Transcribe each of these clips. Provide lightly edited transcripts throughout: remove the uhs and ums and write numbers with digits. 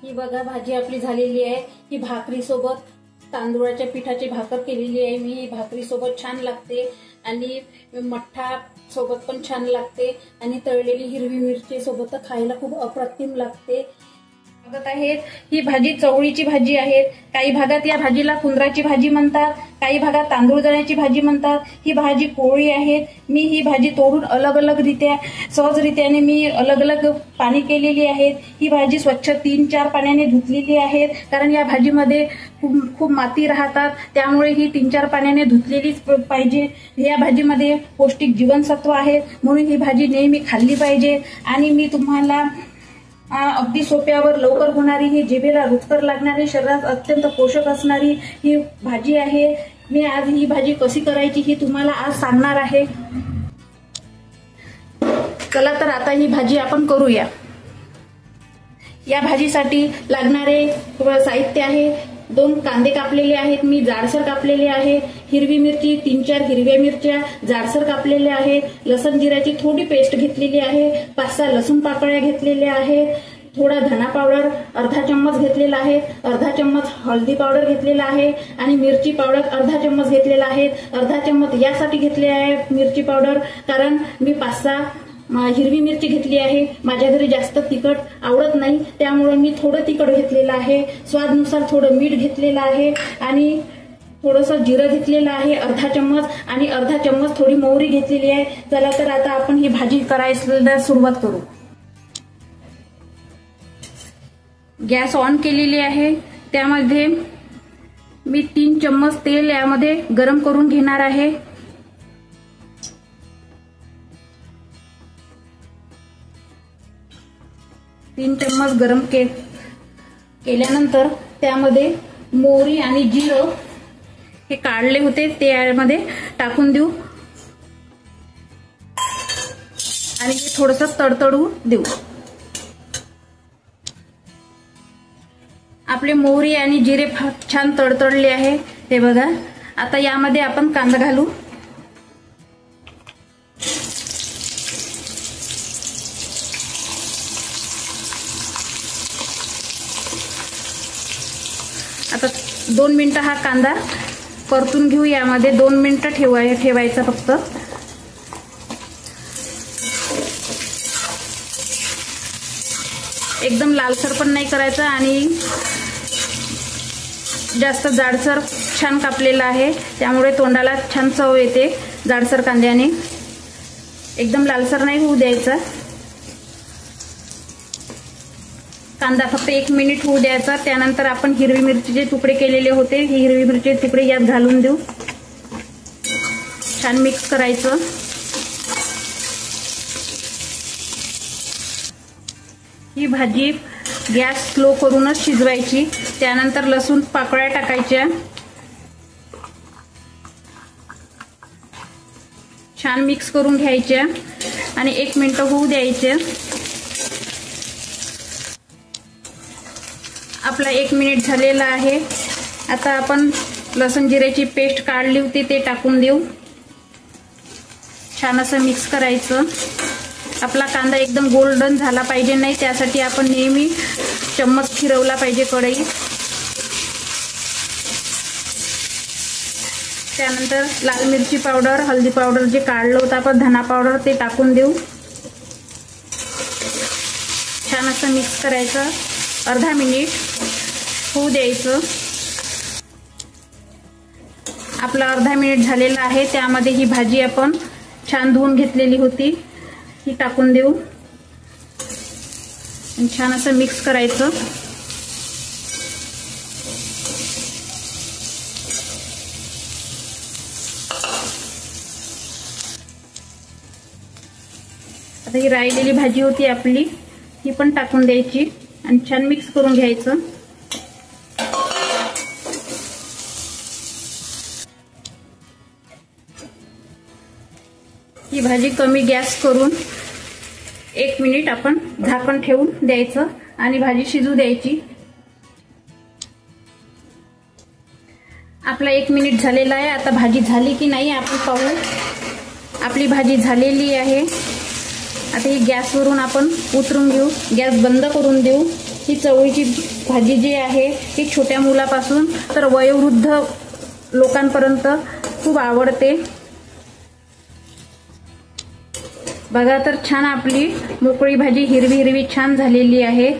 ही बघा भाजी आपली झालेली आहे। ही भाकरी सोबत तांदूळाच्या पिठाची भाकर केलेली आहे मी। ही भाकरी सोबत छान लागते आणि मठ्ठा सोबत पण छान लागते आणि तळलेली हिरवी मिरची सोबत तर खायला खूप अप्रतिम लागते। बघत आहेत ही भाजी चवळीची भाजी आहे। काही भागात या भाजीला कुंदराची भाजी म्हणतात, काही भागात तांदूळ जळ्याची भाजी म्हणतात। ही भाजी कोवळी आहे। मी ही भाजी तोडून अलग अलग रित्या सहजरित्याने मी अलग अलग पाणी केलेली आहे। ही भाजी स्वच्छ 3-4 पाण्याने धुतलेली आहे, कारण या भाजीमध्ये खूप माती राहतात, त्यामुळे ही 3-4 पाण्याने धुतलेलीच पाहिजे। या भाजीमध्ये पौष्टिक जीवनसत्व आहेत, म्हणून ही भाजी नेहमी खाल्ली पाहिजे। आणि मी तुम्हाला अगदी सोप्यावर लवकर होणारी, ही जिभेला रुचकर लागणारी, शरीरात अत्यंत पोषक असणारी ही भाजी आहे। मी आज ही भाजी कशी करायची ही तुम्हाला आज सांगणार आहे। चला तर आता ही भाजी आपण करूया। या भाजीसाठी लागणारे साहित्य आहे 2 कांदे कापलेले आहेत मी, जाडसर कापलेले आहे। हिरवी मिरची 3-4 हिरव्या मिरच्या जाडसर कापलेल्या आहेत। लसण जिऱ्याची थोडी पेस्ट घेतलेली आहे। 5-6 लसूण पाकळ्या घेतलेल्या आहेत। थोडा धना पावडर अर्धा चम्मच घेतलेला आहे। अर्धा चम्मच हळदी पावडर घेतलेला आहे आणि मिरची पावडर अर्धा चम्मच घेतलेला आहे। अर्धा चम्मच यासाठी घेतले आहे मिरची पावडर, कारण मी 5-6 हिरवी मिरची घेतली आहे। माझ्या घरी जास्त तिखट आवडत नाही, त्यामुळे मी थोडं तिखट घेतलेलं आहे। स्वादानुसार थोडं मीठ घेतलेलं आहे आणि थोडंसं जिरं घेतलेलं आहे अर्धा चम्मच, आणि अर्धा चम्मच थोडी मोहरी घेतलेली आहे। चला तर आता आपण ही भाजी करायला सुरुवात करू। गॅस ऑन केलेली आहे। त्यामध्ये मी 3 चम्मच तेल यामध्ये गरम करून घेणार आहे। तीन चम्मच गरम केल्यानंतर त्यामध्ये मोहरी आणि जिरं हे काढले होते ते यामध्ये टाकून देऊ आणि हे थोडंसं तडतडू देऊ। आपले मोहरी आणि जिरे छान तडतडले आहे, हे बघा। आता यामध्ये आपण कांदा घालू। आता 2 मिनिटं हा कांदा परतून घेऊ। यामध्ये 2 मिनिटं ठेवायचा फक्त। एकदम लालसर पण नाही करायचा आणि जास्त जाडसर छान कापलेला आहे, त्यामुळे तोंडाला छान चव येते जाडसर कांद्याने। एकदम लालसर नाही होऊ द्यायचा कांदा, फक्त 1 मिनिट होऊ द्यायचा। त्यानंतर आपण हिरवी मिरचीचे तुकडे केलेले होते, ही हिरवी मिरचीचे तुकडे यात घालून देऊ। छान मिक्स करायचं। ही भाजी गॅस स्लो करूनच शिजवायची। त्यानंतर लसूण पाकळ्या टाकायच्या, छान मिक्स करून घ्यायच्या आणि 1 मिनिट होऊ द्यायचे। आपला 1 मिनिट झालेला आहे। आता आपण लसूण जिऱ्याची पेस्ट काढली होती ते टाकून देऊ। छान असं मिक्स करायचं। आपला कांदा एकदम गोल्डन झाला पाहिजे नाही, त्यासाठी आपण नेहमी चम्मच फिरवला पाहिजे कढईत। त्यानंतर लाल मिरची पावडर, हळदी पावडर जे काढलं होतं आपण, धना पावडर ते टाकून देऊ। छान असं मिक्स करायचं, अर्धा मिनिट होऊ द्यायचं। आपला अर्धा मिनिट झालेला आहे। त्यामध्ये ही भाजी आपण छान धुवून घेतलेली होती ही टाकून देऊ आणि छान असं मिक्स करायचं। आता ही राहिलेली भाजी होती आपली, ही पण टाकून द्यायची आणि छान मिक्स करून घ्यायचं। ही भाजी कमी गॅस करून 1 मिनिट आपण झाकण ठेवून द्यायचं आणि भाजी शिजू द्यायची। आपला 1 मिनिट झालेला आहे। आता भाजी झाली की नाही आपण पाहू। आपली भाजी झालेली आहे। आता ही गॅसवरून आपण उतरून घेऊ, गॅस बंद करून देऊ। ही चवळीची भाजी जी आहे ही छोट्या मुलापासून तर वयोवृद्ध लोकांपर्यंत खूप आवडते। बघा तर छान आपली मोकळी भाजी हिरवी हिरवी छान झालेली आहे।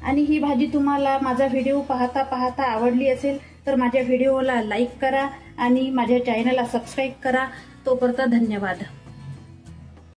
आणि ही भाजी तुम्हाला माझा व्हिडिओ पाहता पाहता आवडली असेल तर माझ्या व्हिडिओला लाईक करा आणि माझ्या चॅनलला सबस्क्राईब करा। तोपर्यंत धन्यवाद।